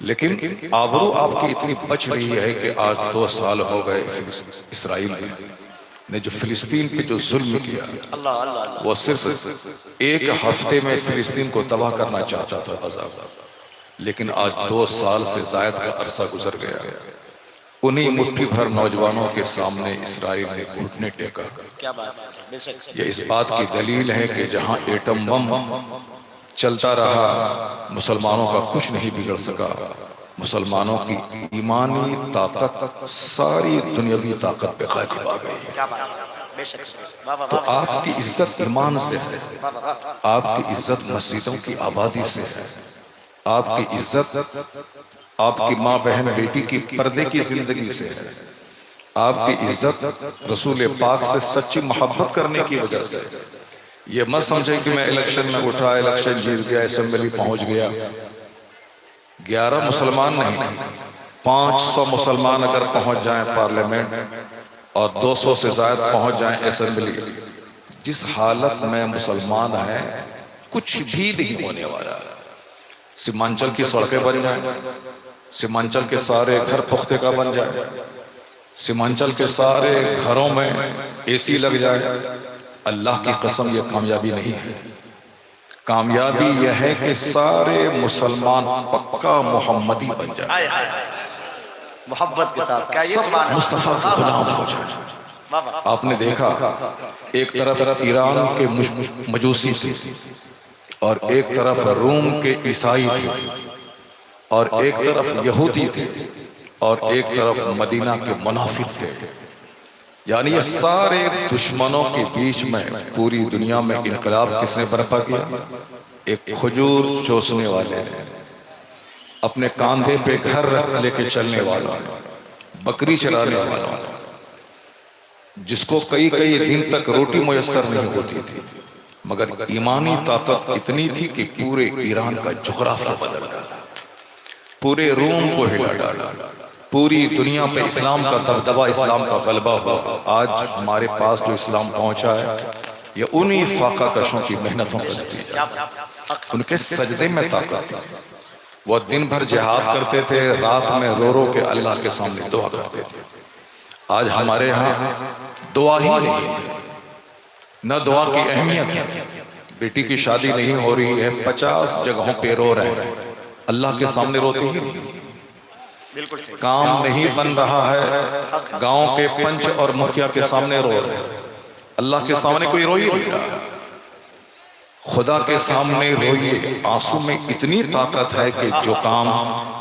لیکن آبرو آپ کی اتنی بچ رہی ہے کہ آج 2 سال ہو گئے اسرائیل نے جو فلسطین پہ جو ظلم کیا، وہ صرف ایک ہفتے میں فلسطین کو تباہ کرنا چاہتا تھا غزہ، لیکن آج 2 سال سے زائد کا عرصہ گزر گیا، انہی مٹھی بھر نوجوانوں کے سامنے اسرائیل نے گھٹنے ٹیکا۔ یہ اس بات کی دلیل ہے کہ جہاں ایٹم بم چلتا رہا مسلمانوں کا کچھ نہیں بگڑ سکا، مسلمانوں کی ایمانی طاقت ساری دنیاوی طاقت پہ غالب آ گئی۔ تو آپ کی عزت ایمان سے ہے، آپ کی عزت مسجدوں کی آبادی سے ہے، آپ کی عزت آپ کی ماں بہن بیٹی کی پردے کی زندگی سے ہے، آپ کی عزت رسول پاک سے سچی محبت کرنے کی وجہ سے۔ یہ مت سمجھے کہ میں الیکشن میں اٹھا، الیکشن جیت گیا، اسمبلی پہنچ گیا۔ 11 مسلمان نہیں، 500 مسلمان اگر پہنچ جائیں پارلیمنٹ اور 200 سے زائد پہنچ جائیں اسمبلی، جس حالت میں مسلمان ہیں کچھ بھی نہیں ہونے والا۔ سیمانچل کی سڑکیں بن جائیں، سیمانچل کے سارے گھر پختہ کا بن جائے، سیمانچل کے سارے گھروں میں اے سی لگ جائے، اللہ کی قسم یہ کامیابی نہیں ہے۔ کامیابی یہ ہے کہ سارے مسلمان پکا محمدی بن جائیں، محبت کے ساتھ سب مصطفیٰ کے غلام ہو جائیں۔ آپ نے دیکھا ایک طرف ایران کے مجوسی تھے اور ایک طرف روم کے عیسائی تھے اور ایک طرف یہودی تھے اور ایک طرف مدینہ کے منافق تھے، یعنی یہ سارے دشمنوں کے بیچ میں پوری دنیا میں انقلاب کس نے برپا کیا؟ ایک کھجور چوسنے والے نے، اپنے کاندھے پہ گھر لے کے چلنے والا، بکری چرانے والا، جس کو کئی دن تک روٹی میسر نہیں ہوتی تھی، مگر ایمانی طاقت اتنی تھی کہ پورے ایران کا جغرافیہ بدل ڈالا، پورے روم کو ہلا ڈالا، پوری دنیا پہ اسلام کا دبدبہ، اسلام کا غلبہ ہوا۔ آج ہمارے پاس جو اسلام پہنچا ہے یہ انہی فاقہ کشوں کی محنتوں کا نتیجہ، ان کے سجدے میں طاقت تھی۔ وہ دن بھر جہاد کرتے تھے، رات میں رو رو کے اللہ کے سامنے دعا کرتے تھے۔ آج ہمارے ہاں دعا ہی نہیں ہے، نہ دعا کی اہمیت ہے۔ بیٹی کی شادی نہیں ہو رہی ہے، 50 جگہوں پہ رو رہے ہیں، اللہ کے سامنے روتے ہی نہیں۔ کام نہیں بن رہا ہے، گاؤں کے پنچ اور مکھیا کے سامنے رو رہے ہیں، اللہ کے سامنے کوئی رو ہی نہیں رہا۔ خدا کے سامنے روئیے، آنسو میں اتنی طاقت ہے کہ جو کام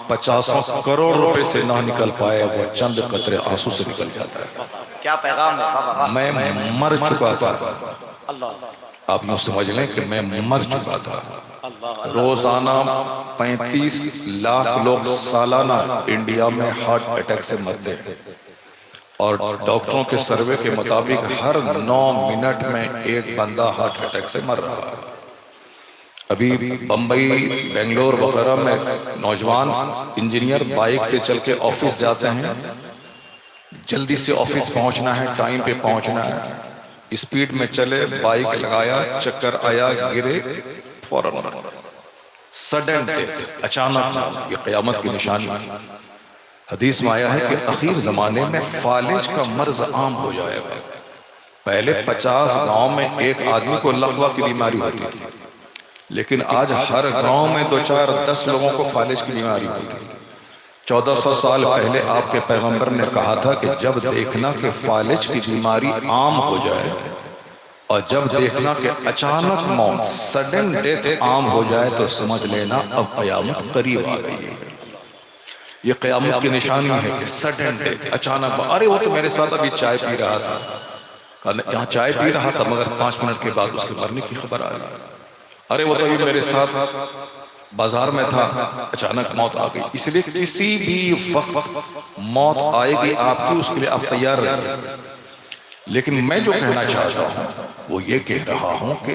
50 کروڑ روپے سے نہ نکل پائے وہ چند قطرے آنسو سے نکل جاتا ہے۔ کیا پیغام ہے؟ میں مر چکا تھا، آپ یوں سمجھ لیں کہ میں مر چکا تھا۔ روزانہ 35 لاکھ لوگ سالانہ انڈیا میں ہارٹ اٹیک سے مرتے ہیں، اور ڈاکٹروں کے سروے کے مطابق ہر 9 منٹ میں ایک بندہ ہارٹ اٹیک سے مر رہا ہے۔ ابھی بمبئی، بنگلور وغیرہ میں نوجوان انجینئر بائک سے چل کے آفس جاتے ہیں، جلدی سے آفس پہنچنا ہے، ٹائم پہ پہنچنا ہے، اسپیڈ میں چلے، بائک لگایا، چکر آیا، گرے، فوراً سڈن ڈیتھ، اچانک موت۔ یہ قیامت کی نشانی ہے۔ حدیث میں آیا ہے کہ اخیر زمانے میں فالج کا مرض عام ہو جائے گا۔ پہلے 50 گاؤں میں ایک آدمی کو لقوہ کی بیماری ہوتی تھی، لیکن آج ہر گاؤں میں 2 4 10 لوگوں کو فالج کی بیماری ہوتی ہے۔ 1400 سال پہلے آپ کے پیغمبر نے کہا تھا کہ جب دیکھنا کہ فالج کی بیماری عام ہو جائے اور جب دیکھنا کہ اچانک موت، سڈن ڈیتھ عام ہو جائے تو سمجھ لینا اب قیامت قریب آ گئی ہے۔ یہ قیامت کی نشانی ہے کہ سڈن ڈیتھ، اچانک، ارے وہ تو میرے ساتھ ابھی چائے پی رہا تھا، یہاں چائے پی رہا تھا مگر 5 منٹ کے بعد اس کے مرنے کی خبر آ گئی۔ ارے وہ تو ابھی میرے ساتھ بازار میں تھا، اچانک موت آ گئی۔ اس لیے کسی بھی وقت موت آئے گی آپ کی، اس کے لیے آپ تیار رہیں۔ لیکن میں جو کہنا چاہتا ہوں وہ یہ کہہ رہا ہوں کہ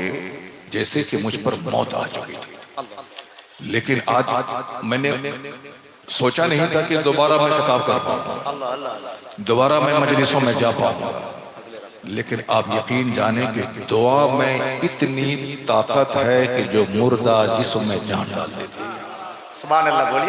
جیسے کہ مجھ پر موت آ چکی تھی، لیکن آج میں نے سوچا نہیں تھا کہ دوبارہ میں خطاب کر پاؤں گا، دوبارہ میں مجلسوں میں جا پاؤں گا، لیکن آپ یقین جانیں کہ دعا میں اتنی طاقت ہے کہ جو مردہ جسم میں جان ڈال دیتی ہے۔ سبحان اللہ بولیے۔